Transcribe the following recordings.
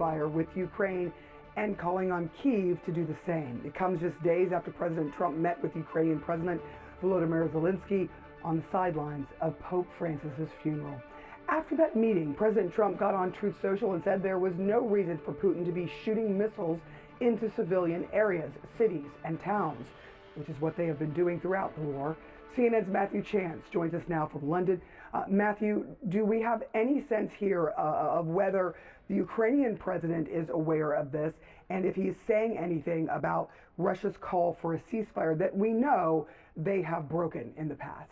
ceasefire with Ukraine and calling on Kyiv to do the same. It comes just days after President Trump met with Ukrainian President Vladimir Zelensky on the sidelines of Pope Francis's funeral. After that meeting, President Trump got on Truth Social and said there was no reason for Putin to be shooting missiles into civilian areas, cities, and towns, which is what they have been doing throughout the war. CNN's Matthew Chance joins us now from London. Matthew, do we have any sense here of whether the Ukrainian president is aware of this, and if he is saying anything about Russia's call for a ceasefire that we know they have broken in the past?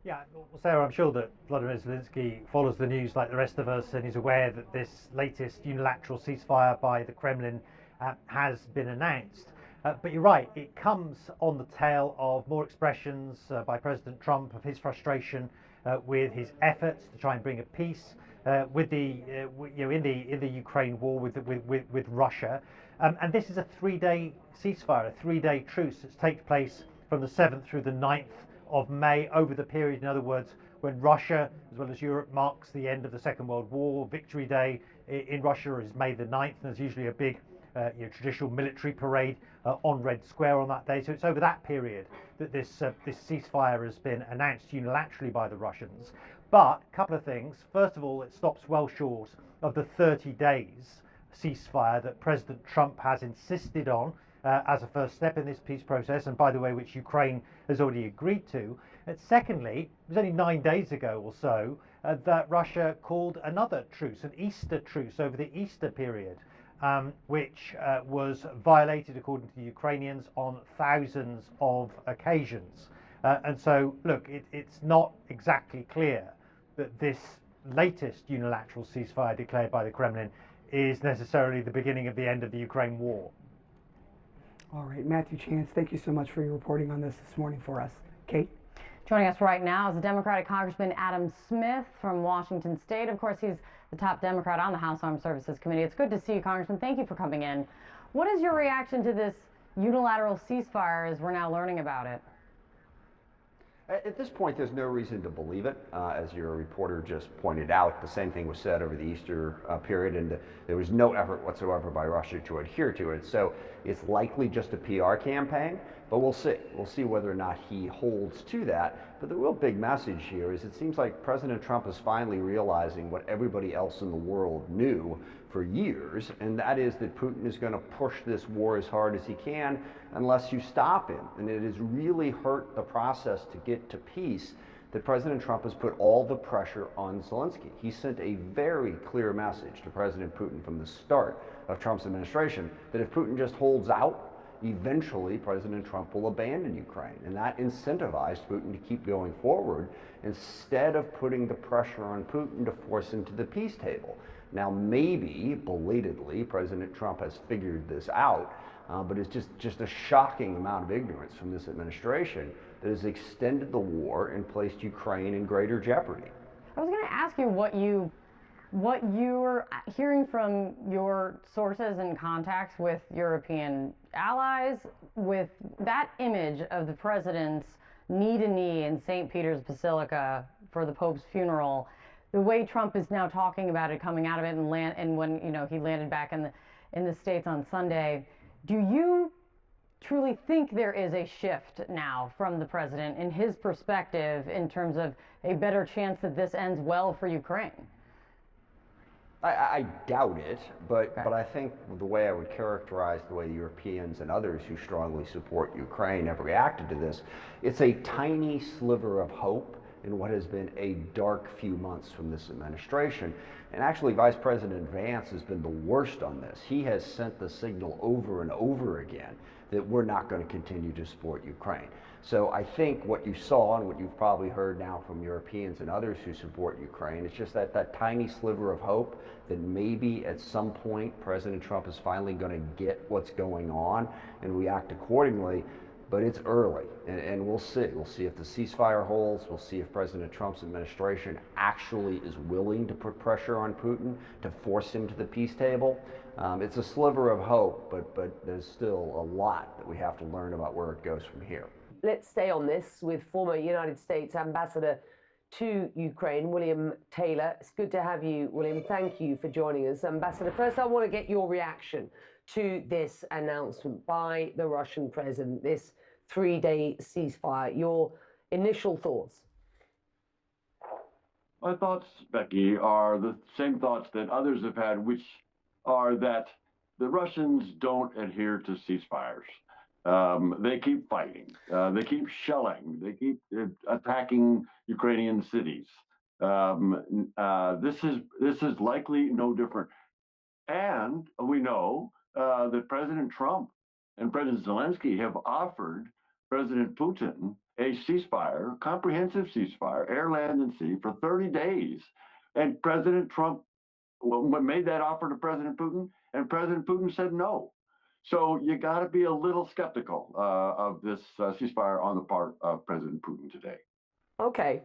Yeah, well, Sarah, I'm sure that Vladimir Zelensky follows the news like the rest of us and is aware that this latest unilateral ceasefire by the Kremlin has been announced. But you're right, it comes on the tail of more expressions by President Trump of his frustration with his efforts to try and bring a peace with the in the Ukraine war with Russia, and this is a 3-day ceasefire, a 3-day truce that takes place from the 7th through the 9th of May, over the period, in other words, when Russia, as well as Europe, marks the end of the Second World War. Victory Day in Russia is May the 9th, and there's usually a big traditional military parade on Red Square on that day. So it's over that period that this ceasefire has been announced unilaterally by the Russians. But a couple of things. First of all, it stops well short of the 30 days ceasefire that President Trump has insisted on as a first step in this peace process, and by the way, which Ukraine has already agreed to. And secondly, it was only 9 days ago or so that Russia called another truce, an Easter truce over the Easter period, which was violated, according to the Ukrainians, on thousands of occasions. And so, look, it's not exactly clear that this latest unilateral ceasefire declared by the Kremlin is necessarily the beginning of the end of the Ukraine war. All right, Matthew Chance, thank you so much for your reporting on this morning for us. Kate? Joining us right now is the Democratic Congressman Adam Smith from Washington State. Of course, he's the top Democrat on the House Armed Services Committee. It's good to see you, Congressman. Thank you for coming in. What is your reaction to this unilateral ceasefire as we're now learning about it? At this point, there's no reason to believe it. As your reporter just pointed out, the same thing was said over the Easter period, and there was no effort whatsoever by Russia to adhere to it. So it's likely just a PR campaign, but we'll see. We'll see whether or not he holds to that. But the real big message here is it seems like President Trump is finally realizing what everybody else in the world knew for years, and that is that Putin is going to push this war as hard as he can unless you stop him. And it has really hurt the process to get to peace that President Trump has put all the pressure on Zelensky. He sent a very clear message to President Putin from the start of Trump's administration that if Putin just holds out, eventually President Trump will abandon Ukraine. And that incentivized Putin to keep going forward instead of putting the pressure on Putin to force him to the peace table. Now, maybe, belatedly, President Trump has figured this out, but it's just a shocking amount of ignorance from this administration that has extended the war and placed Ukraine in greater jeopardy. I was going to ask you what you're hearing from your sources and contacts with European allies, with that image of the president's knee-to-knee in St. Peter's Basilica for the Pope's funeral. The way Trump is now talking about it, coming out of it, and when he landed back in the States on Sunday, do you truly think there is a shift now from the president in his perspective in terms of a better chance that this ends well for Ukraine? I doubt it, but I think the way I would characterize the way the Europeans and others who strongly support Ukraine have reacted to this, it's a tiny sliver of hope in what has been a dark few months from this administration. And actually, Vice President Vance has been the worst on this. He has sent the signal over and over again that we're not going to continue to support Ukraine. So I think what you saw and what you've probably heard now from Europeans and others who support Ukraine is just that tiny sliver of hope that maybe at some point President Trump is finally going to get what's going on and react accordingly. But it's early, and we'll see. We'll see if the ceasefire holds. We'll see if President Trump's administration actually is willing to put pressure on Putin to force him to the peace table. It's a sliver of hope, but there's still a lot that we have to learn about where it goes from here. Let's stay on this with former United States Ambassador to Ukraine, William Taylor. It's good to have you, William. Thank you for joining us. Ambassador, first I want to get your reaction to this announcement by the Russian president, this 3-day ceasefire. Your initial thoughts? My thoughts, Becky, are the same thoughts that others have had, which are that the Russians don't adhere to ceasefires. They keep fighting. They keep shelling. They keep attacking Ukrainian cities. This is likely no different. And we know that President Trump and President Zelensky have offered President Putin a ceasefire, comprehensive ceasefire, air, land, and sea, for 30 days. And President Trump made that offer to President Putin, and President Putin said no. So you got to be a little skeptical of this ceasefire on the part of President Putin today. Okay.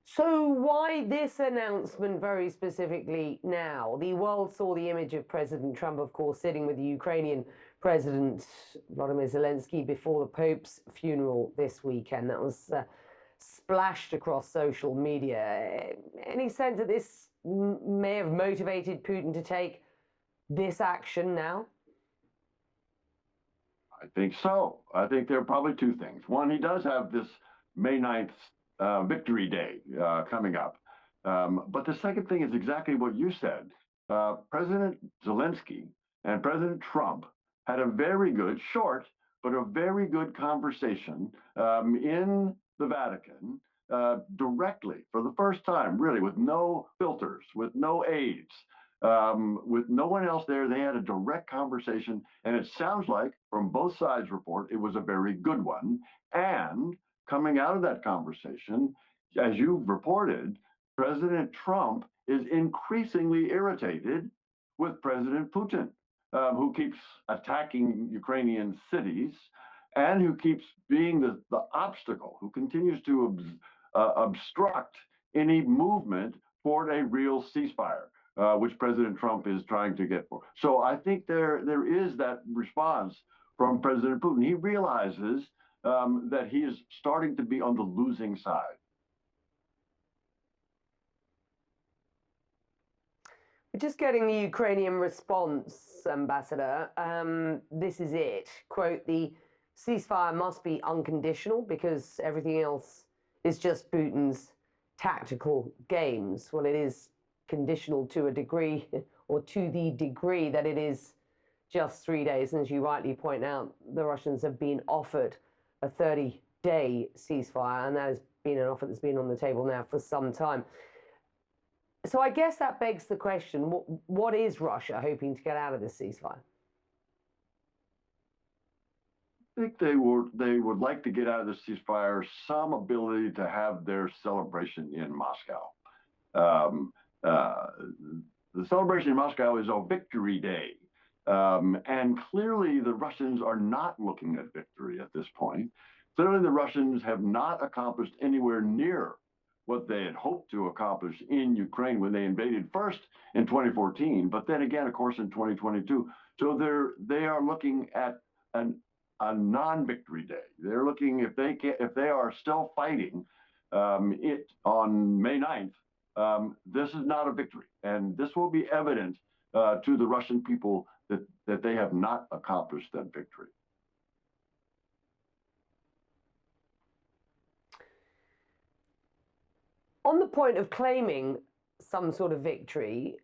So why this announcement very specifically now? The world saw the image of President Trump, of course, sitting with the Ukrainian President Vladimir Zelensky before the Pope's funeral this weekend. That was splashed across social media. Any sense that this may have motivated Putin to take this action now? I think so. I think there are probably two things. One, he does have this May 9th Victory Day coming up. But the second thing is exactly what you said. President Zelensky and President Trump had a very good, short, but a very good conversation in the Vatican directly for the first time, really, with no filters, with no aides, with no one else there. They had a direct conversation, and it sounds like, from both sides' report, it was a very good one. And coming out of that conversation, as you've reported, President Trump is increasingly irritated with President Putin, who keeps attacking Ukrainian cities and who keeps being the obstacle, who continues to obstruct any movement toward a real ceasefire, which President Trump is trying to get for. So I think there is that response from President Putin. He realizes that he is starting to be on the losing side. Just getting the Ukrainian response, Ambassador. This is it. Quote, the ceasefire must be unconditional because everything else is just Putin's tactical games. Well, it is conditional to a degree, or to the degree that it is just 3 days. And as you rightly point out, the Russians have been offered a 30-day ceasefire, and that has been an offer that's been on the table now for some time. So I guess that begs the question, what is Russia hoping to get out of this ceasefire? I think they would like to get out of the ceasefire some ability to have their celebration in Moscow. The celebration in Moscow is a victory day. And clearly the Russians are not looking at victory at this point. Clearly the Russians have not accomplished anywhere near what they had hoped to accomplish in Ukraine when they invaded first in 2014, but then again, of course, in 2022. So they are looking at a non-victory day. They're looking, if they are still fighting it on May 9th, this is not a victory. And this will be evident to the Russian people that they have not accomplished that victory. On the point of claiming some sort of victory,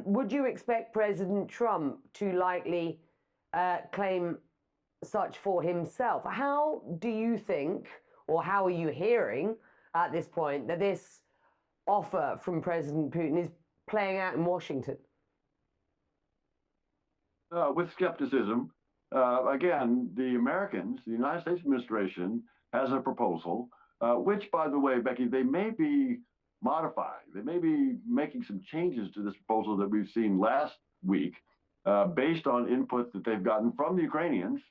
would you expect President Trump to likely claim such for himself? How do you think, or how are you hearing at this point, that this offer from President Putin is playing out in Washington? With skepticism. Again, the Americans, the United States administration, has a proposal, which, by the way, Becky, they may be modifying. They may be making some changes to this proposal that we've seen last week, based on input that they've gotten from the Ukrainians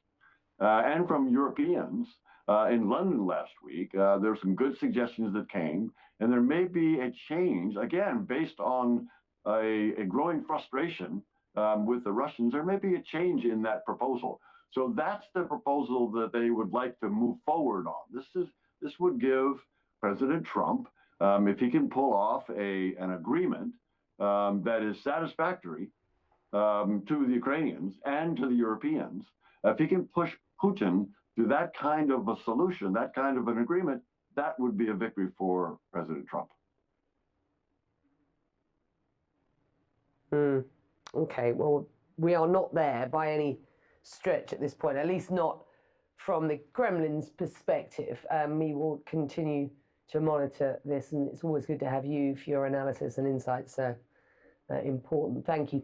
and from Europeans in London last week. There were some good suggestions that came, and there may be a change, again, based on a growing frustration with the Russians. There may be a change in that proposal. So that's the proposal that they would like to move forward on. This would give President Trump, if he can pull off an agreement that is satisfactory to the Ukrainians and to the Europeans, if he can push Putin to that kind of a solution, that kind of an agreement, that would be a victory for President Trump. Okay, well, we are not there by any stretch at this point, at least not from the Kremlin's perspective. We will continue to monitor this, and it's always good to have you for your analysis and insights. Important. Thank you.